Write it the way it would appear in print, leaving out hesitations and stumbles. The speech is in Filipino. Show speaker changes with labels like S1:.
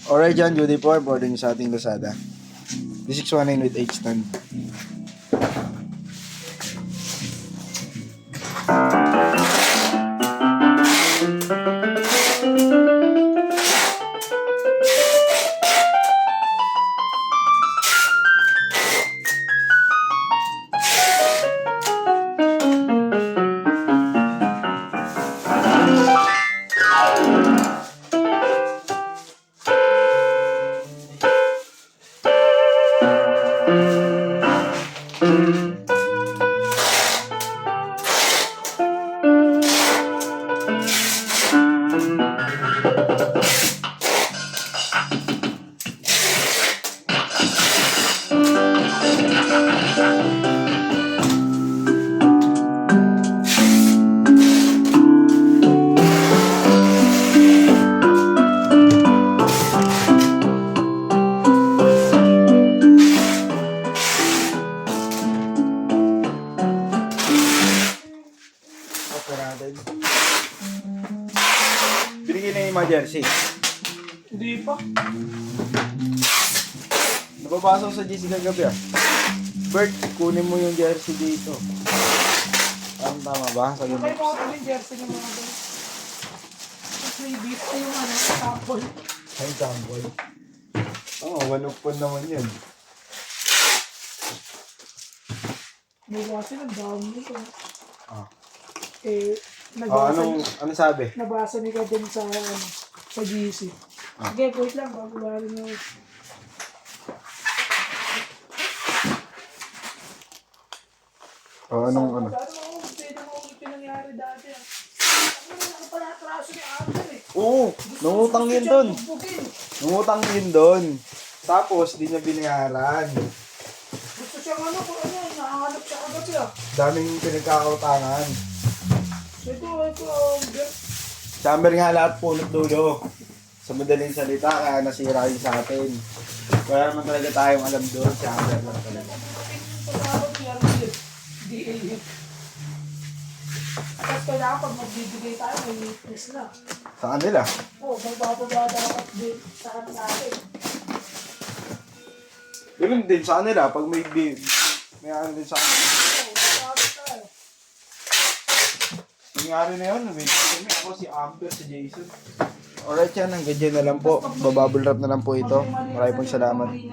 S1: Alright dyan, Judy po, boarding sa ating Lazada. D619 with H-stand. Binigay na yung mga jersey.
S2: Hindi pa.
S1: Napapasok sa GC kagabi ah. Bert, kunin mo yung jersey dito. Tama ba? Sabi mo.
S2: May mga kaming jersey ng mga doon. Tapos may beef ay yung ano, sample.
S1: Ay, sample. Oo, walupon naman yun.
S2: May kasi ng dami nito.
S1: Ah.
S2: Nabasa,
S1: Ano sabi?
S2: nabasa ni ka din sa, sa GC.
S1: Ah.
S2: Sige, wait lang, bago wala na.
S1: Anong ano?
S2: Pwede mo ulit yung nangyari dati ah. Ano na pala atraso ni Arthur eh.
S1: Oo, nangutang yun doon. Nangutang yun doon. Tapos, di niya binayaran.
S2: Gusto siyang ano, kung ano, nakahanap siya agad siya.
S1: Daming pinagkakautangan.
S2: Ito, Bert.
S1: Summer nga lahat punot dulo. Sa madaling salita, kaya nasira yun sa atin. Wala naman talaga tayong alam doon. Summer lang talaga.
S2: Pagkakot niya, ano DA. Tapos kailangan pag magbibigay tayo, may witness na.
S1: Sa kanila.
S2: Oo, magpapagawa dapat din sa kanila natin.
S1: Ganun din sa kanila. Pag may ano din sa kanila.
S2: Oo, magpapagawa tayo.
S1: Nangyari na yun. Kami ako si Amber, si Jason. Alright yan, hanggang dyan na lang po. Bababble wrap na lang po ito. Maraming pong salamat.